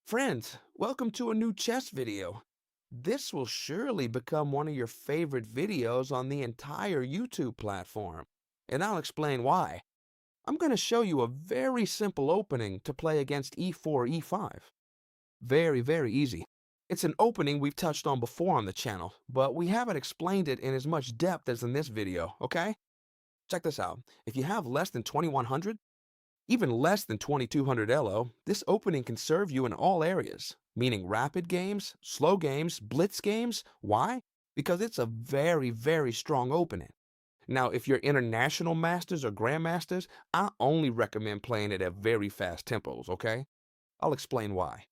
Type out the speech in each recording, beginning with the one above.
Friends, welcome to a new chess video. This will surely become one of your favorite videos on the entire YouTube platform, and I'll explain why. I'm going to show you a very simple opening to play against e4, e5. Very easy. It's an opening we've touched on before on the channel, but we haven't explained it in as much depth as in this video, okay? Check this out. If you have less than 2100, even less than 2200 ELO, this opening can serve you in all areas, meaning rapid games, slow games, blitz games. Why? Because it's a very strong opening. Now, if you're international masters or grandmasters, I only recommend playing it at very fast tempos, okay? I'll explain why.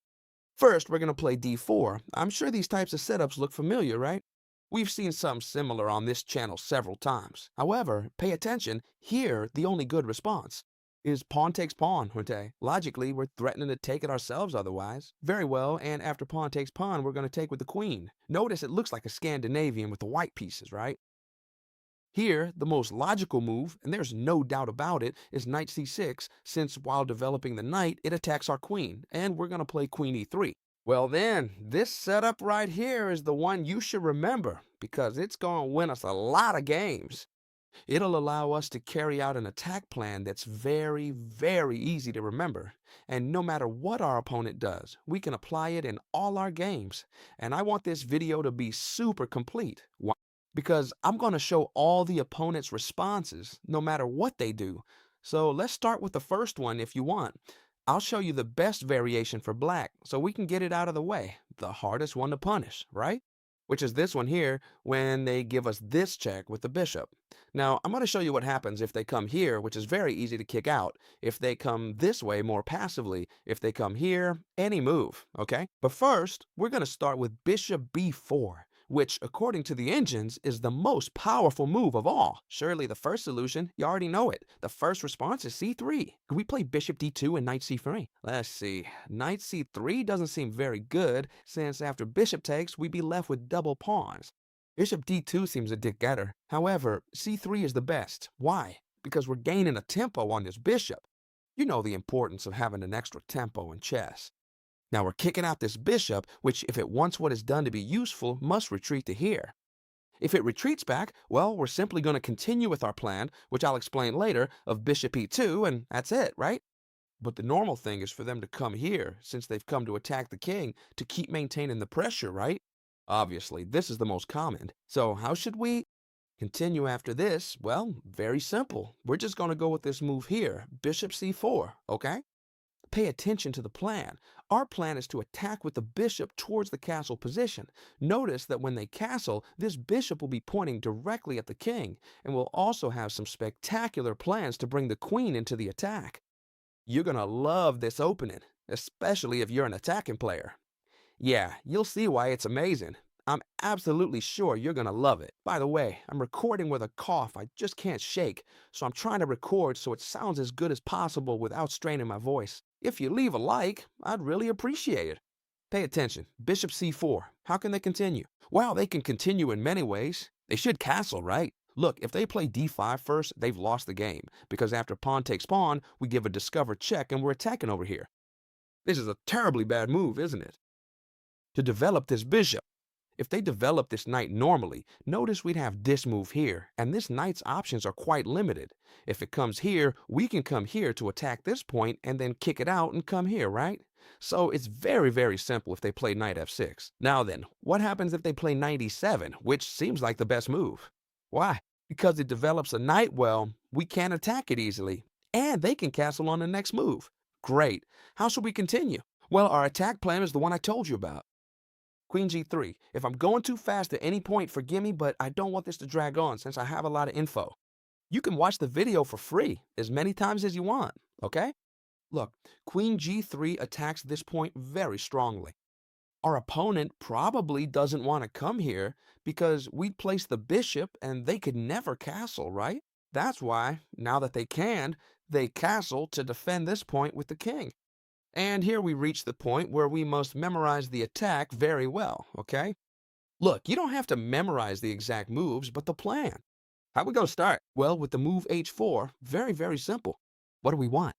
First, we're going to play d4. I'm sure these types of setups look familiar, right? We've seen something similar on this channel several times. However, pay attention, here the only good response is pawn takes pawn, Hunte. Logically, we're threatening to take it ourselves otherwise. Very well, and after pawn takes pawn, we're going to take with the queen. Notice it looks like a Scandinavian with the white pieces, right? Here, the most logical move, and there's no doubt about it, is knight c6, since while developing the knight, it attacks our queen, and we're going to play queen e3. Well then, this setup right here is the one you should remember, because it's going to win us a lot of games. It'll allow us to carry out an attack plan that's very easy to remember. And no matter what our opponent does, we can apply it in all our games. And I want this video to be super complete. Why? Because I'm going to show all the opponent's responses, no matter what they do. So let's start with the first one if you want. I'll show you the best variation for black, so we can get it out of the way. The hardest one to punish, right? Which is this one here, when they give us this check with the bishop. Now, I'm going to show you what happens if they come here, which is very easy to kick out. If they come this way more passively, if they come here, any move, okay? But first, we're going to start with bishop b4, which, according to the engines, is the most powerful move of all. Surely the first solution, you already know it. The first response is c3. Could we play bishop d2 and knight c3? Let's see. Knight c3 doesn't seem very good, since after bishop takes, we'd be left with double pawns. Bishop d2 seems a dick getter. However, c3 is the best. Why? Because we're gaining a tempo on this bishop. You know the importance of having an extra tempo in chess. Now we're kicking out this bishop, which if it wants what is done to be useful, must retreat to here. If it retreats back, well, we're simply going to continue with our plan, which I'll explain later, of bishop e2, and that's it, right? But the normal thing is for them to come here, since they've come to attack the king, to keep maintaining the pressure, right? Obviously, this is the most common. So how should we continue after this? Well, very simple. We're just going to go with this move here, bishop c4, okay? Pay attention to the plan. Our plan is to attack with the bishop towards the castle position. Notice that when they castle, this bishop will be pointing directly at the king, and we'll also have some spectacular plans to bring the queen into the attack. You're gonna love this opening, especially if you're an attacking player. Yeah, you'll see why it's amazing. I'm absolutely sure you're gonna love it. By the way, I'm recording with a cough I just can't shake, so I'm trying to record so it sounds as good as possible without straining my voice. If you leave a like, I'd really appreciate it. Pay attention. Bishop c4. How can they continue? Well, they can continue in many ways. They should castle, right? Look, if they play d5 first, they've lost the game, because after pawn takes pawn, we give a discovered check and we're attacking over here. This is a terribly bad move, isn't it? To develop this bishop, if they develop this knight normally, notice we'd have this move here, and this knight's options are quite limited. If it comes here, we can come here to attack this point and then kick it out and come here, right? So it's very simple if they play knight f6. Now then, what happens if they play knight e7, which seems like the best move? Why? Because it develops a knight well, we can't attack it easily, and they can castle on the next move. Great. How should we continue? Well, our attack plan is the one I told you about. Queen g3. If I'm going too fast at any point, forgive me, but I don't want this to drag on since I have a lot of info. You can watch the video for free as many times as you want, okay? Look, Queen g3 attacks this point very strongly. Our opponent probably doesn't want to come here because we'd place the bishop and they could never castle, right? That's why, now that they castle to defend this point with the king. And here we reach the point where we must memorize the attack very well, okay? Look, you don't have to memorize the exact moves, but the plan. How we gonna start? Well, with the move h4, very simple. What do we want?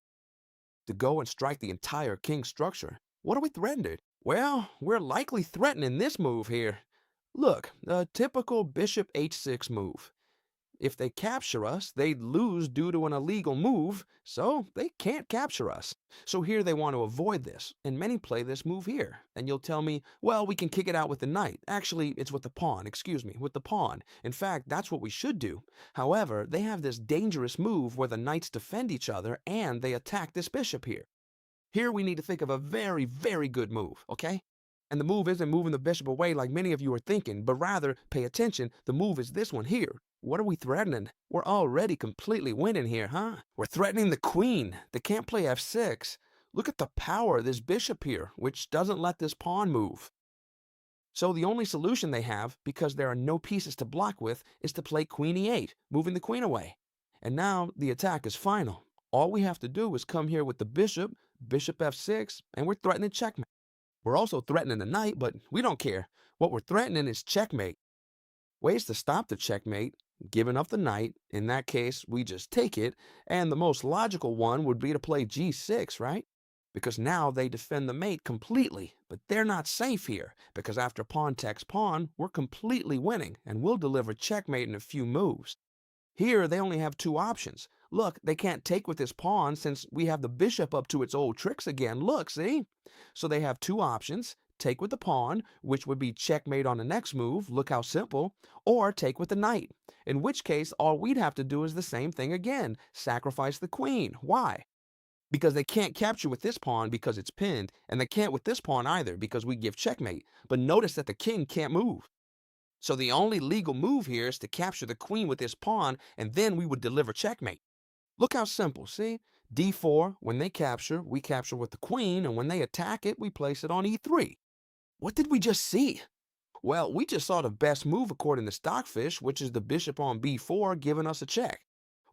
To go and strike the entire king structure. What are we threatening? Well, we're likely threatening this move here. Look, a typical bishop h6 move. If they capture us, they'd lose due to an illegal move, so they can't capture us. So here they want to avoid this, and many play this move here. And you'll tell me, well, we can kick it out with the knight. Actually, it's with the pawn, with the pawn. In fact, that's what we should do. However, they have this dangerous move where the knights defend each other and they attack this bishop here. Here we need to think of a very, very good move, okay? And the move isn't moving the bishop away like many of you are thinking, but rather, pay attention, the move is this one here. What are we threatening? We're already completely winning here, huh? We're threatening the queen. They can't play f6. Look at the power of this bishop here, which doesn't let this pawn move. So the only solution they have, because there are no pieces to block with, is to play queen e8, moving the queen away. And now the attack is final. All we have to do is come here with the bishop, bishop f6, and we're threatening checkmate. We're also threatening the knight, but we don't care. What we're threatening is checkmate. Ways to stop the checkmate: giving up the knight. In that case, we just take it. And the most logical one would be to play g6, right? Because now they defend the mate completely. But they're not safe here, because after pawn takes pawn, we're completely winning, and we'll deliver checkmate in a few moves. Here, they only have two options. Look, they can't take with this pawn since we have the bishop up to its old tricks again. Look, see? So they have two options: take with the pawn, which would be checkmate on the next move, look how simple, or take with the knight, in which case all we'd have to do is the same thing again, sacrifice the queen. Why? Because they can't capture with this pawn because it's pinned, and they can't with this pawn either because we give checkmate. But notice that the king can't move. So the only legal move here is to capture the queen with this pawn, and then we would deliver checkmate. Look how simple, see? d4, when they capture, we capture with the queen, and when they attack it, we place it on e3. What did we just see? Well, we just saw the best move according to Stockfish, which is the bishop on b4 giving us a check.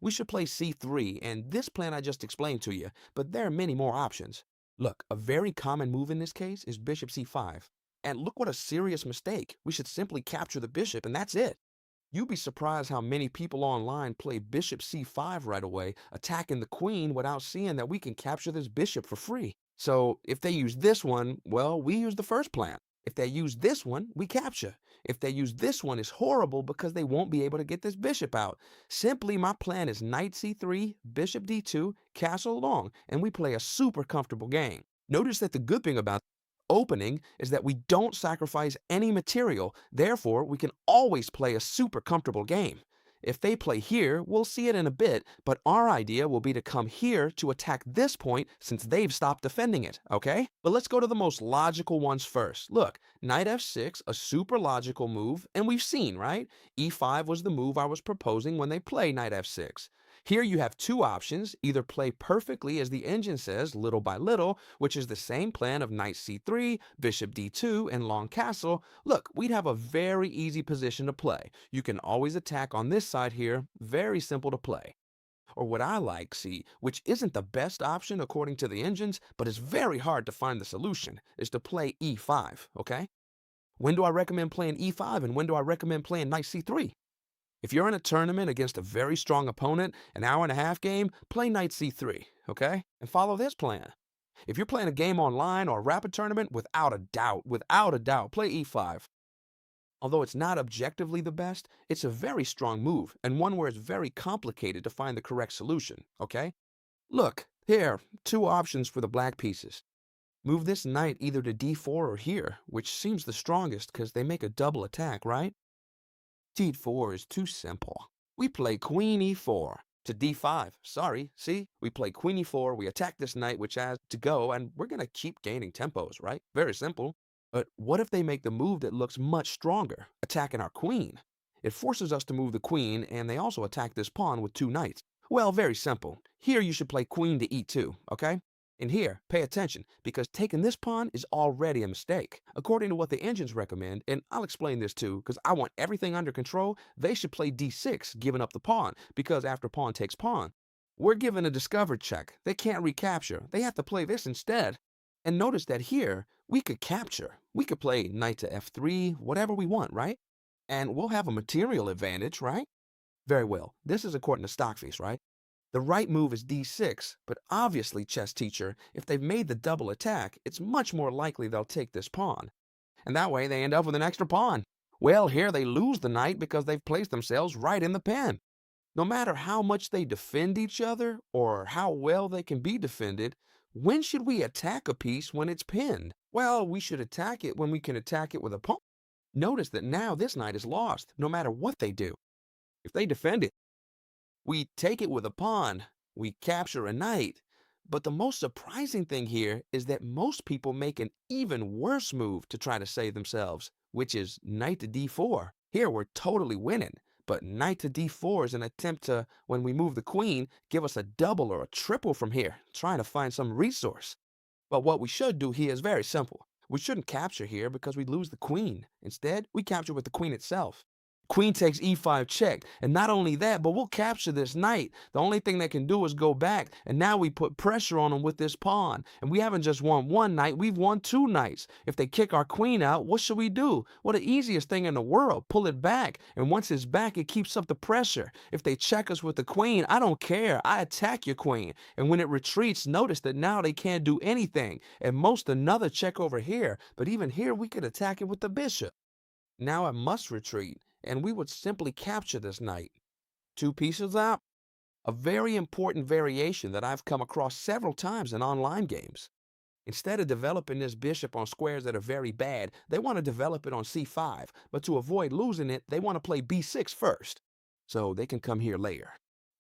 We should play c3, and this plan I just explained to you, but there are many more options. Look, a very common move in this case is bishop c5. And look what a serious mistake. We should simply capture the bishop, and that's it. You'd be surprised how many people online play bishop c5 right away, attacking the queen without seeing that we can capture this bishop for free. So if they use this one, well, we use the first plan. If they use this one, we capture. If they use this one, it's horrible because they won't be able to get this bishop out. Simply, my plan is knight c3, bishop d2, castle long, and we play a super comfortable game. Notice that the good thing about opening is that we don't sacrifice any material. Therefore, we can always play a super comfortable game. If they play here, we'll see it in a bit, but our idea will be to come here to attack this point since they've stopped defending it, okay? But let's go to the most logical ones first. Look, knight f6, a super logical move, and we've seen, right? e5 was the move I was proposing when they play knight f6. Here you have two options: either play perfectly as the engine says, little by little, which is the same plan of knight c3, bishop d2, and long castle. Look, we'd have a very easy position to play. You can always attack on this side here, very simple to play. Or what I like, see, which isn't the best option according to the engines, but is very hard to find the solution, is to play e5, okay? When do I recommend playing e5 and when do I recommend playing knight c3? If you're in a tournament against a very strong opponent, an hour-and-a-half game, play knight c3, okay? And follow this plan. If you're playing a game online or a rapid tournament, without a doubt, play e5. Although it's not objectively the best, it's a very strong move, and one where it's very complicated to find the correct solution, okay? Look, here, two options for the black pieces. Move this knight either to d4 or here, which seems the strongest because they make a double attack, right? d4 is too simple. We play queen e4 to d5. Sorry, see? We play queen e4, we attack this knight which has to go, and we're going to keep gaining tempos, right? Very simple. But what if they make the move that looks much stronger, attacking our queen? It forces us to move the queen, and they also attack this pawn with two knights. Well, very simple. Here you should play queen to e2, okay? And here, pay attention, because taking this pawn is already a mistake. According to what the engines recommend, and I'll explain this too, because I want everything under control, they should play d6, giving up the pawn, because after pawn takes pawn, we're given a discovered check. They can't recapture. They have to play this instead. And notice that here, we could capture. We could play knight to f3, whatever we want, right? And we'll have a material advantage, right? Very well. This is according to Stockfish, right? The right move is d6, but obviously, chess teacher, if they've made the double attack, it's much more likely they'll take this pawn. And that way they end up with an extra pawn. Well, here they lose the knight because they've placed themselves right in the pen. No matter how much they defend each other or how well they can be defended, when should we attack a piece when it's pinned? Well, we should attack it when we can attack it with a pawn. Notice that now this knight is lost, no matter what they do. If they defend it, we take it with a pawn, we capture a knight. But the most surprising thing here is that most people make an even worse move to try to save themselves, which is knight to d4. Here we're totally winning, but knight to d4 is an attempt to, when we move the queen, give us a double or a triple from here, trying to find some resource. But what we should do here is very simple. We shouldn't capture here because we'd lose the queen. Instead, we capture with the queen itself. Queen takes e5 check, and not only that, but we'll capture this knight. The only thing they can do is go back, and now we put pressure on them with this pawn. And we haven't just won one knight, we've won two knights. If they kick our queen out, what should we do? Well, the easiest thing in the world, pull it back. And once it's back, it keeps up the pressure. If they check us with the queen, I don't care. I attack your queen. And when it retreats, notice that now they can't do anything. At most, another check over here. But even here, we could attack it with the bishop. Now I must retreat, and we would simply capture this knight. Two pieces up. A very important variation that I've come across several times in online games. Instead of developing this bishop on squares that are very bad, they want to develop it on c5, but to avoid losing it, they want to play b6 first, so they can come here later.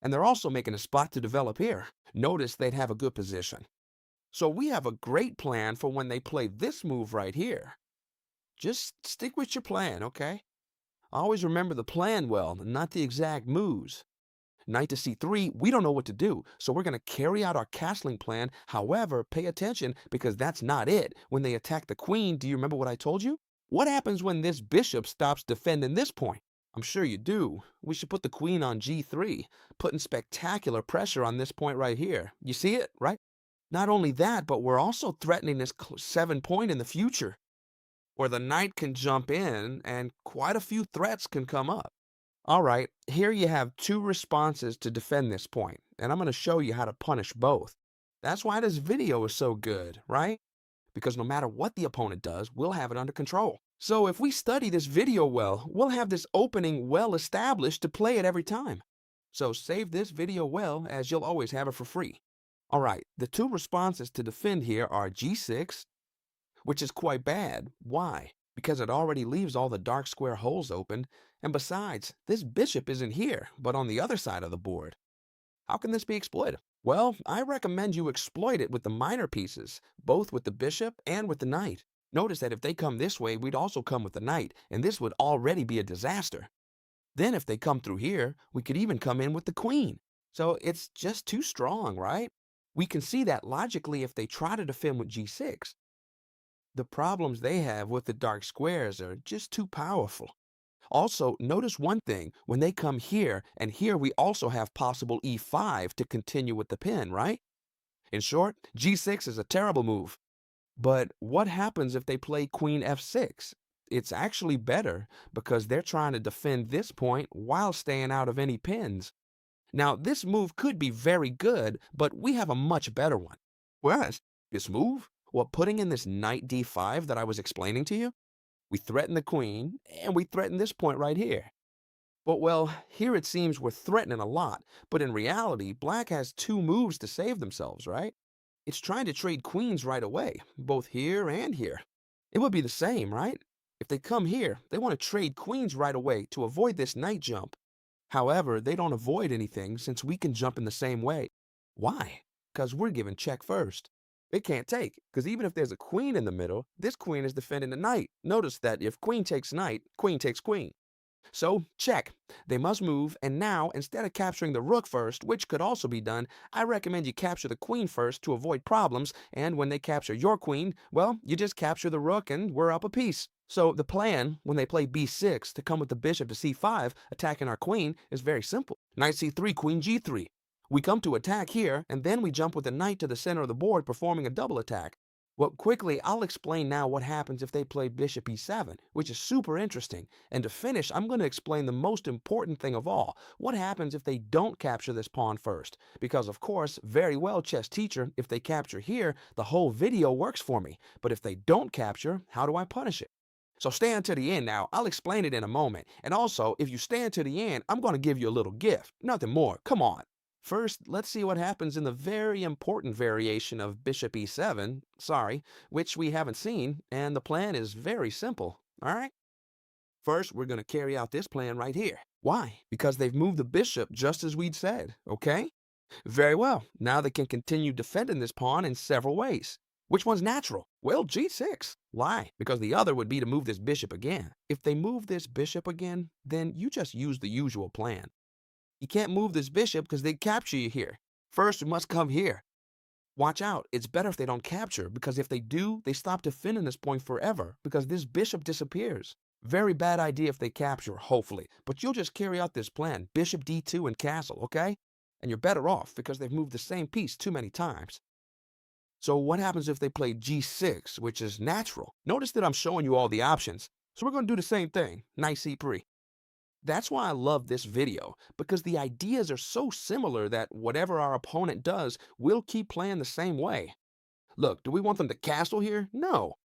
And they're also making a spot to develop here. Notice they'd have a good position. So we have a great plan for when they play this move right here. Just stick with your plan, okay? Always remember the plan well, not the exact moves. Knight to c3, we don't know what to do, so we're going to carry out our castling plan. However, pay attention because that's not it. When they attack the queen, do you remember what I told you? What happens when this bishop stops defending this point? I'm sure you do. We should put the queen on g3, putting spectacular pressure on this point right here. You see it, right? Not only that, but we're also threatening this 7 point in the future, where the knight can jump in and quite a few threats can come up. All right, here you have two responses to defend this point, and I'm going to show you how to punish both. That's why this video is so good, right? Because no matter what the opponent does, we'll have it under control. So if we study this video well, we'll have this opening well established to play it every time. So save this video well, as you'll always have it for free. All right, the two responses to defend here are g6, which is quite bad. Why? Because it already leaves all the dark square holes open, and besides, this bishop isn't here, but on the other side of the board. How can this be exploited? Well, I recommend you exploit it with the minor pieces, both with the bishop and with the knight. Notice that if they come this way, we'd also come with the knight, and this would already be a disaster. Then if they come through here, we could even come in with the queen. So it's just too strong, right? We can see that logically if they try to defend with g6. The problems they have with the dark squares are just too powerful. Also, notice one thing, when they come here, and here we also have possible e5 to continue with the pin, right? In short, g6 is a terrible move. But what happens if they play queen f6? It's actually better because they're trying to defend this point while staying out of any pins. Now, this move could be very good, but we have a much better one. What? This move? Well, putting in this knight d5 that I was explaining to you, we threaten the queen, and we threaten this point right here. But well, here it seems we're threatening a lot, but in reality, black has two moves to save themselves, right? It's trying to trade queens right away, both here and here. It would be the same, right? If they come here, they want to trade queens right away to avoid this knight jump. However, they don't avoid anything since we can jump in the same way. Why? Because we're given check first. It can't take, because even if there's a queen in the middle, this queen is defending the knight. Notice that if queen takes knight, queen takes queen. So, check. They must move, and now, instead of capturing the rook first, which could also be done, I recommend you capture the queen first to avoid problems, and when they capture your queen, well, you just capture the rook and we're up a piece. So the plan, when they play b6 to come with the bishop to c5, attacking our queen, is very simple. Knight c3, queen g3. We come to attack here, and then we jump with the knight to the center of the board, performing a double attack. Well, quickly, I'll explain now what happens if they play bishop e7, which is super interesting. And to finish, I'm going to explain the most important thing of all. What happens if they don't capture this pawn first? Because, of course, very well, chess teacher, if they capture here, the whole video works for me. But if they don't capture, how do I punish it? So stay until the end now. I'll explain it in a moment. And also, if you stay until the end, I'm going to give you a little gift. Nothing more. Come on. First, let's see what happens in the very important variation of bishop e7, which we haven't seen, and the plan is very simple, all right? First, we're going to carry out this plan right here. Why? Because they've moved the bishop just as we'd said, okay? Very well. Now they can continue defending this pawn in several ways. Which one's natural? Well, g6. Why? Because the other would be to move this bishop again. If they move this bishop again, then you just use the usual plan. You can't move this bishop because they'd capture you here. First, you must come here. Watch out. It's better if they don't capture, because if they do, they stop defending this point forever, because this bishop disappears. Very bad idea if they capture, hopefully. But you'll just carry out this plan, bishop d2 and castle, okay? And you're better off because they've moved the same piece too many times. So what happens if they play g6, which is natural? Notice that I'm showing you all the options. So we're going to do the same thing, knight c3. That's why I love this video, because the ideas are so similar that whatever our opponent does, we'll keep playing the same way. Look, do we want them to castle here? No.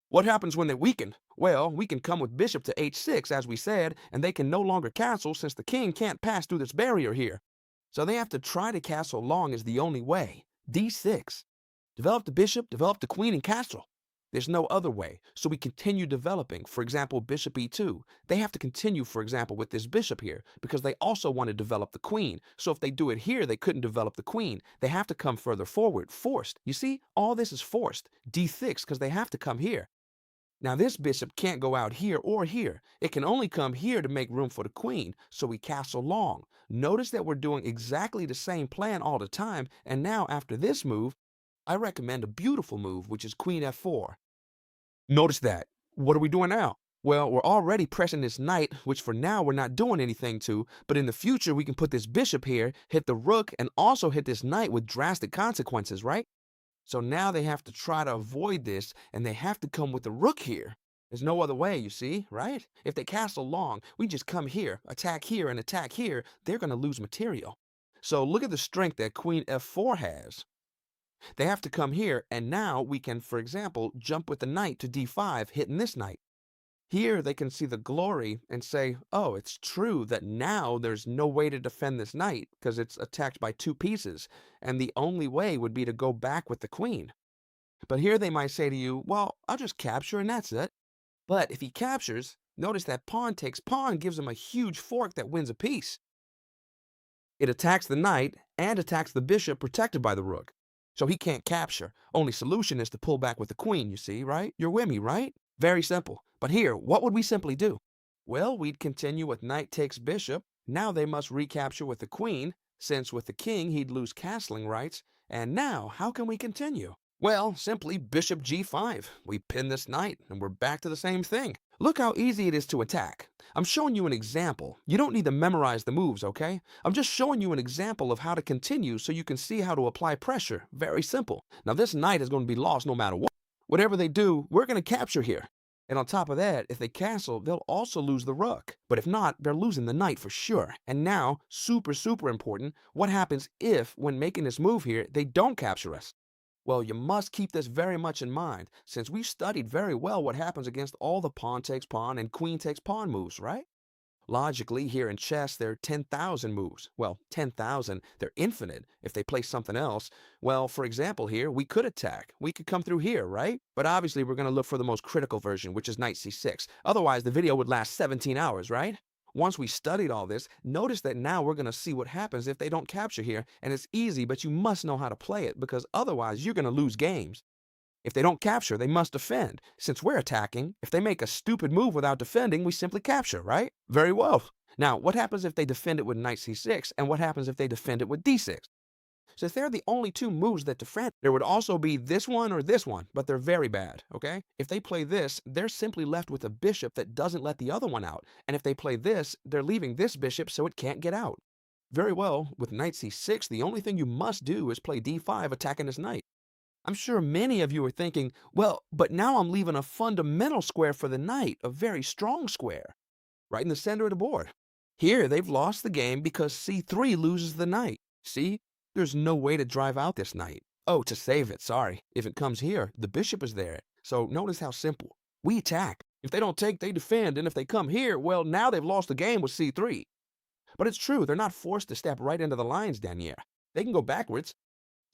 What happens when they weaken? Well, we can come with bishop to h6, as we said, and they can no longer castle since the king can't pass through this barrier here. So they have to try to castle long is the only way. d6. Develop the bishop, develop the queen, and castle. There's no other way, so we continue developing. For example, bishop e2. They have to continue, for example, with this bishop here, because they also want to develop the queen. So if they do it here, they couldn't develop the queen. They have to come further forward, forced. You see, all this is forced. d6, because they have to come here. Now this bishop can't go out here or here. It can only come here to make room for the queen, so we castle long. Notice that we're doing exactly the same plan all the time, and now after this move, I recommend a beautiful move, which is queen f4. Notice that. What are we doing now? Well, we're already pressing this knight, which for now we're not doing anything to, but in the future we can put this bishop here, hit the rook, and also hit this knight with drastic consequences, right? So now they have to try to avoid this, and they have to come with the rook here. There's no other way, you see, right? If they castle long, we just come here, and attack here, they're going to lose material. So look at the strength that queen f4 has. They have to come here, and now we can, for example, jump with the knight to d5, hitting this knight. Here they can see the glory and say, oh, it's true that now there's no way to defend this knight because it's attacked by two pieces, and the only way would be to go back with the queen. But here they might say to you, well, I'll just capture and that's it. But if he captures, notice that pawn takes pawn gives him a huge fork that wins a piece. It attacks the knight and attacks the bishop protected by the rook. So he can't capture. Only solution is to pull back with the queen, you see, right? You're with me, right? Very simple. But here, what would we simply do? Well, we'd continue with knight takes bishop. Now they must recapture with the queen, since with the king he'd lose castling rights. And now, how can we continue? Well, simply bishop g5. We pin this knight, and we're back to the same thing. Look how easy it is to attack. I'm showing you an example. You don't need to memorize the moves, okay? I'm just showing you an example of how to continue so you can see how to apply pressure. Very simple. Now this knight is going to be lost no matter what. Whatever they do, we're going to capture here. And on top of that, if they castle, they'll also lose the rook. But if not, they're losing the knight for sure. And now, super important, what happens if, when making this move here, they don't capture us? Well, you must keep this very much in mind, since we studied very well what happens against all the pawn takes pawn and queen takes pawn moves, right? Logically, here in chess, there are 10,000 moves. Well, 10,000, they're infinite if they play something else. Well, for example here, we could attack. We could come through here, right? But obviously, we're going to look for the most critical version, which is knight c6. Otherwise, the video would last 17 hours, right? Once we studied all this, notice that now we're going to see what happens if they don't capture here, and it's easy, but you must know how to play it, because otherwise you're going to lose games. If they don't capture, they must defend. Since we're attacking, if they make a stupid move without defending, we simply capture, right? Very well. Now, what happens if they defend it with knight c6, and what happens if they defend it with d6? Since they're the only two moves that defend, there would also be this one or this one, but they're very bad, okay? If they play this, they're simply left with a bishop that doesn't let the other one out. And if they play this, they're leaving this bishop so it can't get out. Very well, with knight c6, the only thing you must do is play d5 attacking this knight. I'm sure many of you are thinking, well, but now I'm leaving a fundamental square for the knight, a very strong square, right in the center of the board. Here, they've lost the game because c3 loses the knight. See, there's no way to drive out this knight. Oh, to save it, sorry. If it comes here, the bishop is there. So notice how simple. We attack. If they don't take, they defend. And if they come here, well, now they've lost the game with c3. But it's true, they're not forced to step right into the lines, Daniere. They can go backwards.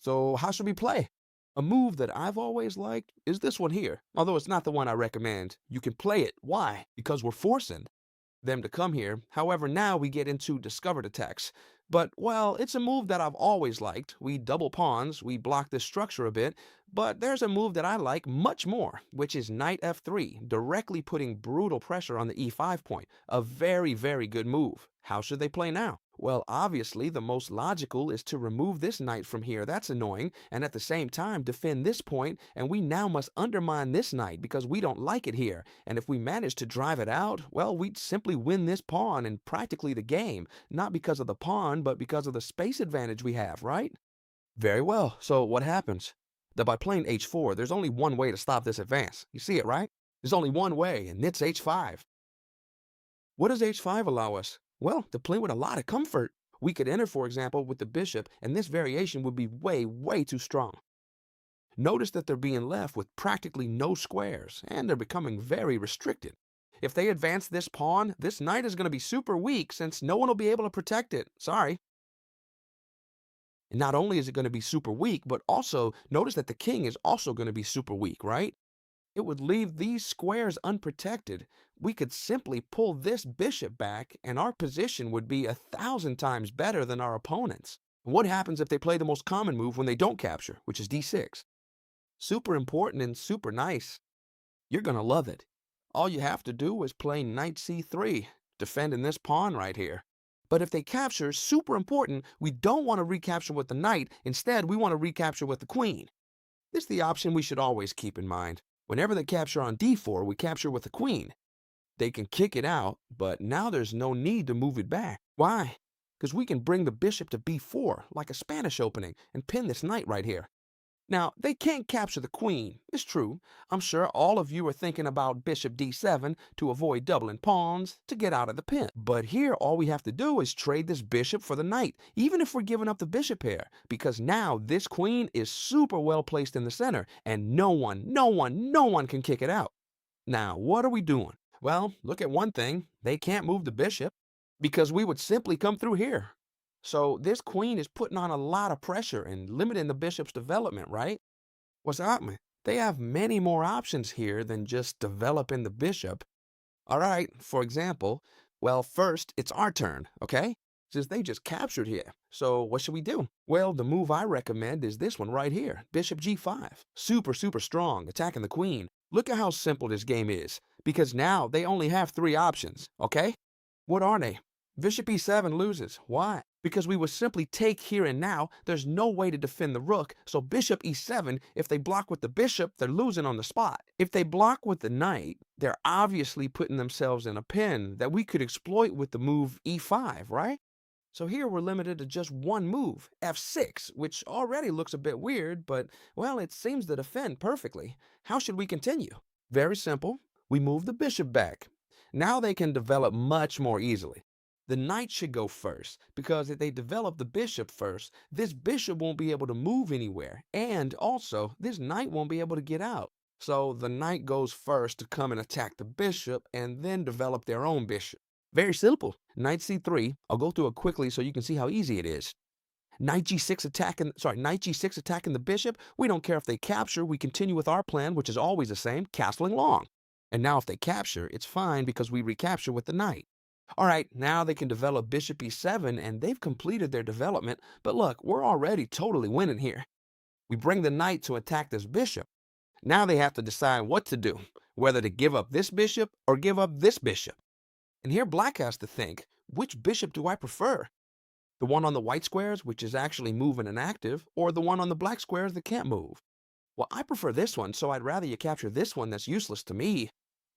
So how should we play? A move that I've always liked is this one here. Although it's not the one I recommend. You can play it. Why? Because we're forcing them to come here. However, now we get into discovered attacks. But, well, it's a move that I've always liked. We double pawns, we block this structure a bit, but there's a move that I like much more, which is knight f3, directly putting brutal pressure on the e5 point. A very, very good move. How should they play now? Well, obviously, the most logical is to remove this knight from here. That's annoying. And at the same time, defend this point, and we now must undermine this knight because we don't like it here. And if we manage to drive it out, well, we'd simply win this pawn and practically the game. Not because of the pawn, but because of the space advantage we have, right? Very well. So what happens? That by playing h4, there's only one way to stop this advance. You see it, right? There's only one way, and it's h5. What does h5 allow us? Well, to play with a lot of comfort. We could enter, for example, with the bishop, and this variation would be way, way too strong. Notice that they're being left with practically no squares, and they're becoming very restricted. If they advance this pawn, this knight is going to be super weak since no one will be able to protect it. Sorry. And not only is it going to be super weak, but also notice that the king is also going to be super weak, right? It would leave these squares unprotected. We could simply pull this bishop back, and our position would be 1,000 times better than our opponents. What happens if they play the most common move when they don't capture, which is d6? Super important and super nice. You're going to love it. All you have to do is play knight c3, defending this pawn right here. But if they capture, super important, we don't want to recapture with the knight. Instead, we want to recapture with the queen. This is the option we should always keep in mind. Whenever they capture on d4, we capture with the queen. They can kick it out, but now there's no need to move it back. Why? Because we can bring the bishop to b4, like a Spanish opening, and pin this knight right here. Now, they can't capture the queen. It's true. I'm sure all of you are thinking about bishop d7 to avoid doubling pawns to get out of the pin. But here, all we have to do is trade this bishop for the knight, even if we're giving up the bishop here, because now this queen is super well placed in the center, and no one can kick it out. Now, what are we doing? Well, look at one thing. They can't move the bishop because we would simply come through here. So this queen is putting on a lot of pressure and limiting the bishop's development, right? What's happening? They have many more options here than just developing the bishop. All right, for example, well, first, it's our turn, okay? Since they just captured here. So what should we do? Well, the move I recommend is this one right here, bishop g5. Super, super strong, attacking the queen. Look at how simple this game is, because now they only have 3 options, okay? What are they? Bishop e7 loses. Why? Because we would simply take here and now. There's no way to defend the rook, so bishop e7, if they block with the bishop, they're losing on the spot. If they block with the knight, they're obviously putting themselves in a pin that we could exploit with the move e5, right? So here we're limited to just one move, f6, which already looks a bit weird, but, well, it seems to defend perfectly. How should we continue? Very simple. We move the bishop back. Now they can develop much more easily. The knight should go first, because if they develop the bishop first, this bishop won't be able to move anywhere, and also, this knight won't be able to get out. So the knight goes first to come and attack the bishop, and then develop their own bishop. Very simple. Knight c3, I'll go through it quickly so you can see how easy it is. Knight g6 attacking the bishop. We don't care if they capture, we continue with our plan, which is always the same, castling long. And now if they capture, it's fine because we recapture with the knight. All right, now they can develop bishop e7, and they've completed their development, but look, we're already totally winning here. We bring the knight to attack this bishop. Now they have to decide what to do, whether to give up this bishop or give up this bishop. And here black has to think, which bishop do I prefer? The one on the white squares, which is actually moving and active, or the one on the black squares that can't move? Well, I prefer this one, so I'd rather you capture this one that's useless to me.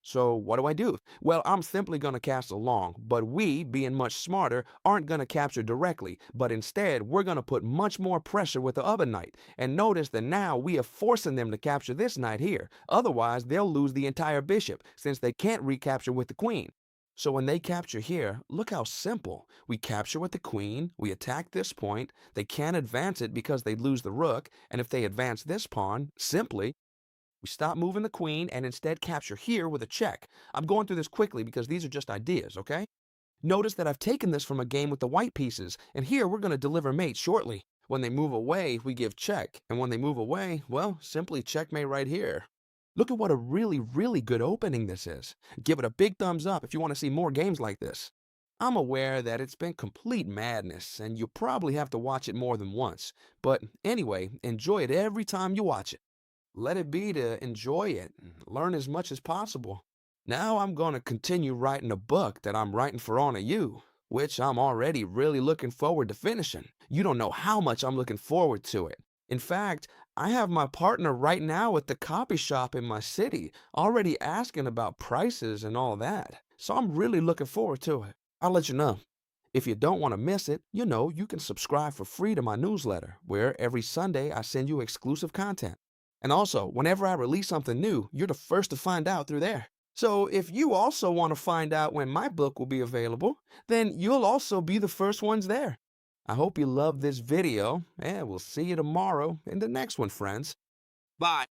So what do I do? Well, I'm simply going to cast along, but we, being much smarter, aren't going to capture directly, but instead we're going to put much more pressure with the other knight. And notice that now we are forcing them to capture this knight here. Otherwise, they'll lose the entire bishop, since they can't recapture with the queen. So when they capture here, look how simple. We capture with the queen, we attack this point, they can't advance it because they lose the rook, and if they advance this pawn, simply, we stop moving the queen and instead capture here with a check. I'm going through this quickly because these are just ideas, okay? Notice that I've taken this from a game with the white pieces, and here we're going to deliver mate shortly. When they move away, we give check, and when they move away, well, simply checkmate right here. Look at what a really, really good opening this is. Give it a big thumbs up if you want to see more games like this. I'm aware that it's been complete madness, and you'll probably have to watch it more than once. But anyway, enjoy it every time you watch it. Let it be to enjoy it and learn as much as possible. Now I'm going to continue writing a book that I'm writing for Honor You, which I'm already really looking forward to finishing. You don't know how much I'm looking forward to it. In fact, I have my partner right now at the copy shop in my city already asking about prices and all that. So I'm really looking forward to it. I'll let you know. If you don't want to miss it, you can subscribe for free to my newsletter, where every Sunday I send you exclusive content. And also, whenever I release something new, you're the first to find out through there. So if you also want to find out when my book will be available, then you'll also be the first ones there. I hope you loved this video, and we'll see you tomorrow in the next one, friends. Bye.